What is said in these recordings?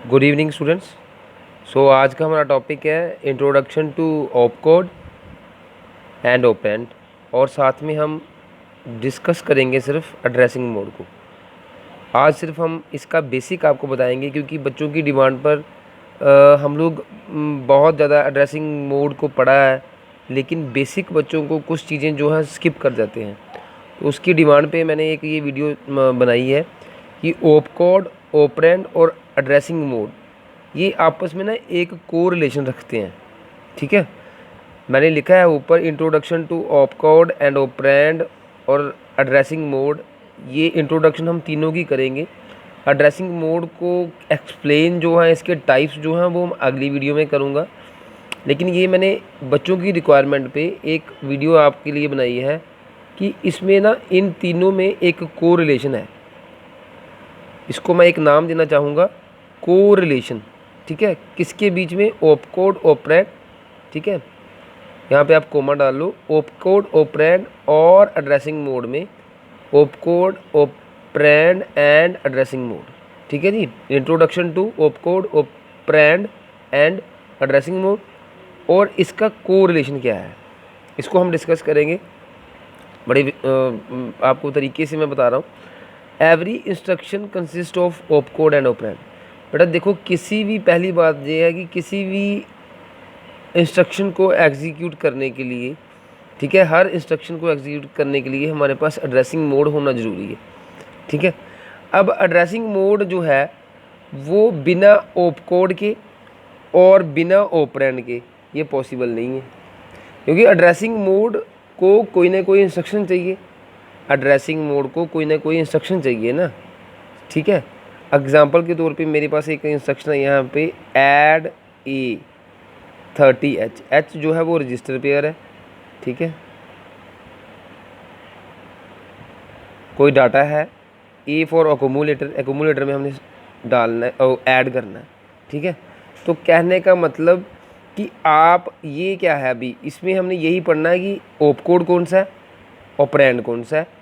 Good evening students. आज का हमारा टॉपिक है introduction to op code and operand, और साथ में हम डिस्कस करेंगे सिर्फ एड्रेसिंग मोड को। आज सिर्फ हम इसका बेसिक आपको बताएंगे, क्योंकि बच्चों की डिमांड पर हम लोग बहुत ज़्यादा एड्रेसिंग मोड को पढ़ा है, लेकिन बेसिक बच्चों को कुछ चीज़ें जो है स्किप कर जाते हैं। तो उसकी डिमांड पे मैंने एक ये वीडियो बनाई है कि ऑप कोड, ऑपरेंड और एड्रेसिंग मोड ये आपस में ना एक को रिलेशन रखते हैं। ठीक है, मैंने लिखा है ऊपर introduction to op code and operand और एड्रेसिंग मोड। ये इंट्रोडक्शन हम तीनों की करेंगे। एड्रेसिंग मोड को एक्सप्लेन जो है, इसके टाइप्स जो हैं वो अगली वीडियो में करूँगा, लेकिन ये मैंने बच्चों की रिक्वायरमेंट पे एक वीडियो आपके लिए बनाई है कि इसमें ना इन तीनों में एक को रिलेशन है। इसको मैं एक नाम देना चाहूँगा, को रिलेशन। ठीक है, किसके बीच में? Opcode operand. ठीक है, यहाँ पे आप कोमा डाल लो। ऑप कोड ऑपरेंड और एड्रेसिंग मोड में opcode operand and addressing mode. ठीक है जी, introduction to op code operand and addressing mode. और इसका को रिलेशन क्या है, इसको हम डिस्कस करेंगे। बड़े आपको तरीके से मैं बता रहा हूँ। Every instruction consist of op code and operand. बेटा देखो, किसी भी, पहली बात ये है कि किसी भी इंस्ट्रक्शन को एग्जीक्यूट करने के लिए, ठीक है, हर इंस्ट्रक्शन को एग्जीक्यूट करने के लिए हमारे पास एड्रेसिंग मोड होना ज़रूरी है। ठीक है, अब एड्रेसिंग मोड जो है वो बिना ऑप कोड के और बिना ऑपरेंड के ये पॉसिबल नहीं है, क्योंकि एड्रेसिंग मोड को कोई ना कोई इंस्ट्रक्शन चाहिए। एड्रेसिंग मोड को कोई ना कोई इंस्ट्रक्शन चाहिए ना। ठीक है, एग्जाम्पल के तौर पे मेरे पास एक इंस्ट्रक्शन है यहाँ पे, ऐड ए 30H। एच जो है वो रजिस्टर पेयर है। ठीक है, कोई डाटा है। ए फॉर अकोमूलेटर, एकोमूलेटर में हमने डालना है और ऐड करना है। ठीक है, तो कहने का मतलब कि आप ये क्या है, अभी इसमें हमने यही पढ़ना है कि ऑप कोड कौन सा है, ऑपरेंड कौन सा है,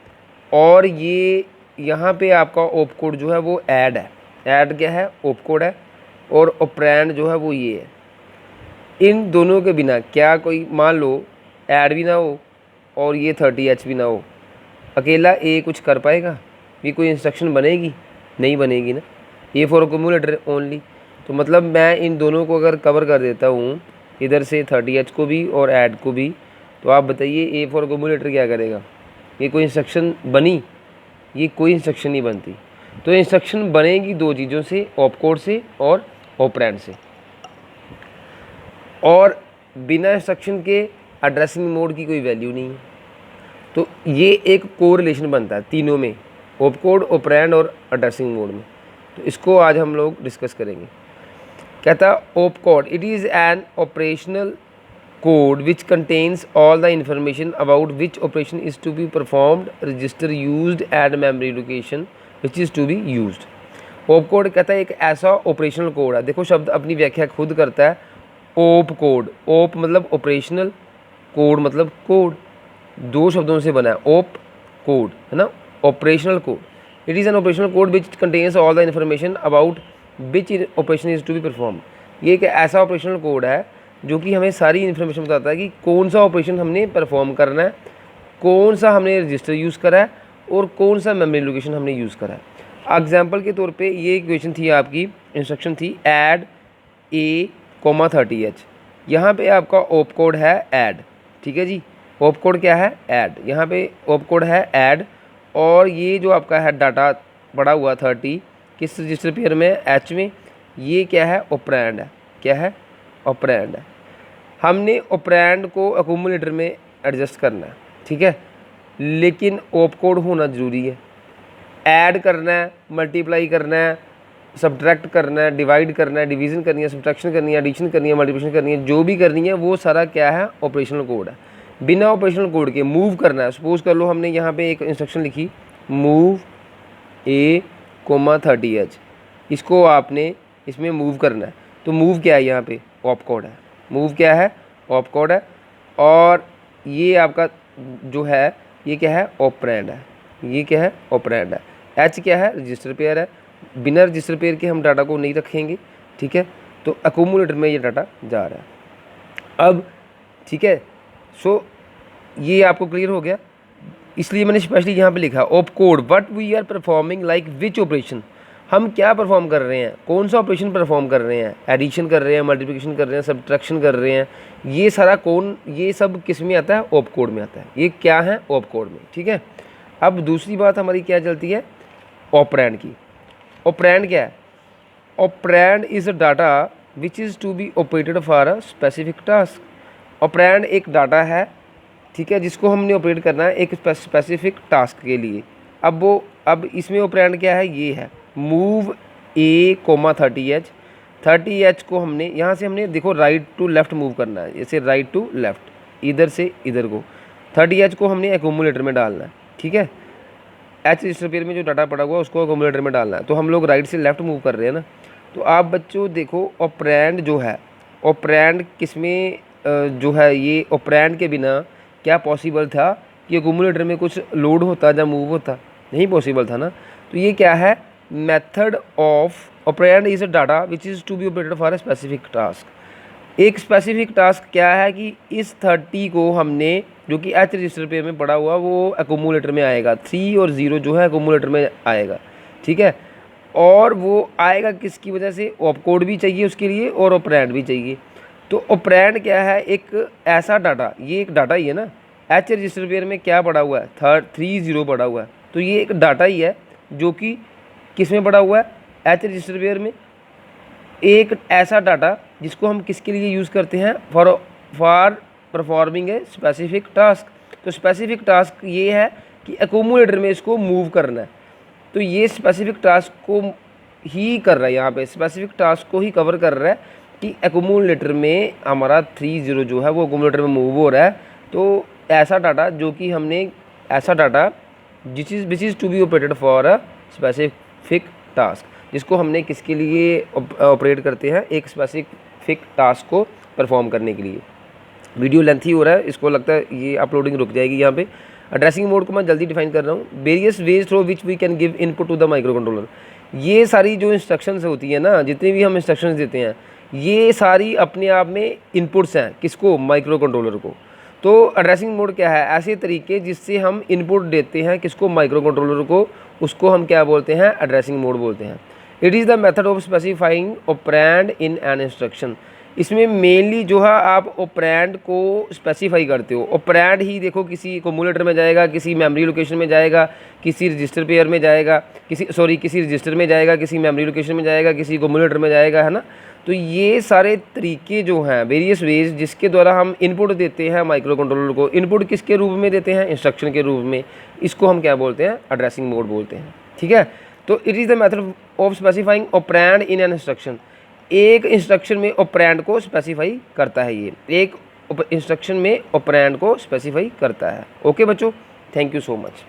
और ये यहाँ पे आपका ऑप कोड जो है वो ऐड है। ऐड क्या है? ऑप कोड है। और ऑपरेंड जो है वो ये है। इन दोनों के बिना क्या कोई, मान लो ऐड भी ना हो और ये 30H भी ना हो, अकेला ए कुछ कर पाएगा? ये कोई इंस्ट्रक्शन बनेगी? नहीं बनेगी ना। A for accumulator only. तो मतलब मैं इन दोनों को अगर कवर कर देता हूँ, इधर से 30H को भी और ऐड को भी, तो आप बताइए ए फॉर अकोमूलेटर क्या करेगा? ये कोई इंस्ट्रक्शन बनी? ये कोई इंस्ट्रक्शन नहीं बनती। तो इंस्ट्रक्शन बनेगी दो चीज़ों से, ऑप कोड से और ऑपरेंड से। और बिना इंस्ट्रक्शन के एड्रेसिंग मोड की कोई वैल्यू नहीं है। तो ये एक को रिलेशन बनता है तीनों में, ऑप कोड, ऑपरेंड और एड्रेसिंग मोड में। तो इसको आज हम लोग डिस्कस करेंगे। कहता है op code, it is an operational code which contains all the information about which operation is to be performed, register used and memory location which is to be used. Op code कहता है एक ऐसा operational code है। देखो, शब्द अपनी व्याख्या खुद करता है। ऑप कोड, ऑप मतलब ऑपरेशनल, कोड मतलब कोड, दो शब्दों से बना है ऑप कोड, है ना, operational code. It is an operational code which contains all the information about which operation is to be perform. ये एक ऐसा ऑपरेशनल कोड है जो कि हमें सारी इन्फॉर्मेशन बताता है कि कौन सा ऑपरेशन हमने परफॉर्म करना है, कौन सा हमने रजिस्टर यूज़ करा है और कौन सा मेमोरी लोकेशन हमने यूज़ करा है। एग्जाम्पल के तौर पे ये इक्वेशन थी, आपकी इंस्ट्रक्शन थी ऐड ए 30H। यहाँ पे आपका ऑप कोड है ऐड। ठीक है जी, ऑप कोड क्या है? ऐड। यहाँ पे ऑप कोड है ऐड, और ये जो आपका है डाटा पड़ा हुआ 30 किस रजिस्टर पेयर में? एच में। ये क्या है? ऑपरेंड है। क्या है? ऑपरेंड है। हमने ऑपरेंड को अकोमूलेटर में एडजस्ट करना है। ठीक है, लेकिन ऑप कोड होना ज़रूरी है। ऐड करना है, मल्टीप्लाई करना है, सब्ट्रैक्ट करना है, डिवाइड करना है, डिवीज़न करनी है, सब्ट्रैक्शन करनी है, एडिशन करनी है, मल्टीप्लिकेशन करनी है, जो भी करनी है वो सारा क्या है? ऑपरेशनल कोड है। बिना ऑपरेशनल कोड के मूव करना है। सपोज कर लो हमने यहाँ पे एक इंस्ट्रक्शन लिखी, मूव ए 30H। इसको आपने इसमें मूव करना है। तो मूव क्या है? यहाँ पे ऑप कोड है। मूव क्या है? ऑप कोड है। और ये आपका जो है ये क्या है? ऑपरेंड है। ये क्या है? ऑपरेंड है। एच क्या है? रजिस्टर पेयर है। बिना रजिस्टर पेयर के हम डाटा को नहीं रखेंगे, ठीक है। तो एक्यूमुलेटर में ये डाटा जा रहा है अब, ठीक है। सो ये आपको क्लियर हो गया, इसलिए मैंने स्पेशली यहाँ पे लिखा op code what we are performing like which operation, हम क्या परफॉर्म कर रहे हैं, कौन सा ऑपरेशन परफॉर्म कर रहे हैं, एडिशन कर रहे हैं, मल्टीप्लिकेशन कर रहे हैं, सब्ट्रैक्शन कर रहे हैं, ये सारा ये सब किस में आता है, ऑप कोड में आता है। ये क्या है, ऑप कोड में, ठीक है। अब दूसरी बात हमारी क्या चलती है, ऑपरेंड की। ऑपरेंड क्या है, operand is a data which is to be operated for a specific task. Operand एक डाटा है, ठीक है, जिसको हमने ऑपरेट करना है एक स्पेसिफिक टास्क के लिए। अब इसमें ऑपरेंड क्या है, ये है मूव ए कोमा 30H। 30H को हमने यहाँ से हमने देखो राइट टू लेफ़्ट मूव करना है, जैसे राइट टू लेफ़्ट, इधर से इधर को। 30H को हमने एक्यूमुलेटर में डालना है, ठीक है। एच रजिस्टर पेयर में जो डाटा पड़ा हुआ है उसको एक्यूमुलेटर में डालना है। तो हम लोग राइट से लेफ़्ट मूव कर रहे हैं ना। तो आप बच्चों देखो ऑपरेंड जो है, ऑपरेंड किसमें जो है, ये ऑपरेंड के बिना क्या पॉसिबल था कि एक्यूमुलेटर में कुछ लोड होता या मूव होता, नहीं पॉसिबल था ना। तो ये क्या है, method of operand is a data which is to be operated for a specific task. एक स्पेसिफिक टास्क क्या है कि इस 30 को हमने, जो कि एच रजिस्टर पे में पड़ा हुआ, वो एक्यूमुलेटर में आएगा। 3 और 0 जो है एक्यूमुलेटर में आएगा, ठीक है। और वो आएगा किसकी वजह से, ऑप कोड भी चाहिए उसके लिए और ऑपरेंड भी चाहिए। तो ऑपरेंड क्या है, एक ऐसा डाटा, ये एक डाटा ही है ना। एच रजिस्टर पेयर में क्या पड़ा हुआ है, 30 पड़ा हुआ है। तो ये एक डाटा ही है जो कि किस में पड़ा हुआ है, एच रजिस्टर पेयर में। एक ऐसा डाटा जिसको हम किसके लिए यूज़ करते हैं, for performing a specific task. तो स्पेसिफिक टास्क ये है कि एक्यूमुलेटर में इसको मूव करना है। तो ये स्पेसिफिक टास्क को ही कर रहा है, यहाँ पे स्पेसिफिक टास्क को ही कवर कर रहा है कि एक्यूमुलेटर में हमारा 30 जो है वो एक्यूमुलेटर में मूव हो रहा है। तो ऐसा डाटा जो कि हमने, ऐसा data which is to be operated for a specific task, जिसको हमने किसके लिए ऑपरेट करते हैं, एक स्पेसिफिक टास्क को परफॉर्म करने के लिए। वीडियो लेंथी हो रहा है, इसको लगता है ये अपलोडिंग रुक जाएगी यहाँ पे। एड्रेसिंग मोड को मैं जल्दी डिफाइन कर रहा हूँ। Various ways through which we can give input to the micro controller. ये सारी जो इंस्ट्रक्शंस होती है ना, जितनी भी हम इंस्ट्रक्शंस देते हैं, ये सारी अपने आप में इनपुट्स हैं, किसको, माइक्रो कंट्रोलर को। तो एड्रेसिंग मोड क्या है, ऐसे तरीके जिससे हम इनपुट देते हैं किसको, माइक्रो कंट्रोलर को, उसको हम क्या बोलते हैं, एड्रेसिंग मोड बोलते हैं। It is the method of specifying operand in an instruction. इसमें मेनली जो है आप ऑपरेंड को स्पेसिफाई करते हो। ऑपरेंड ही देखो किसी एक्यूमुलेटर में जाएगा, किसी मेमोरी लोकेशन में जाएगा, किसी रजिस्टर पेयर में जाएगा, किसी रजिस्टर में जाएगा, किसी मेमोरी लोकेशन में जाएगा, किसी एक्यूमुलेटर में जाएगा, है ना। तो ये सारे तरीके जो हैं, वेरियस वेज जिसके द्वारा हम इनपुट देते हैं माइक्रो कंट्रोलर को। इनपुट किसके रूप में देते हैं, इंस्ट्रक्शन के रूप में। इसको हम क्या बोलते हैं, एड्रेसिंग मोड बोलते हैं, ठीक है। तो it is the method of specifying operand in an instruction. एक इंस्ट्रक्शन में ऑपरेंड को स्पेसिफाई करता है, ये एक इंस्ट्रक्शन में ऑपरेंड को स्पेसिफाई करता है। ओके बच्चों, थैंक यू सो मच।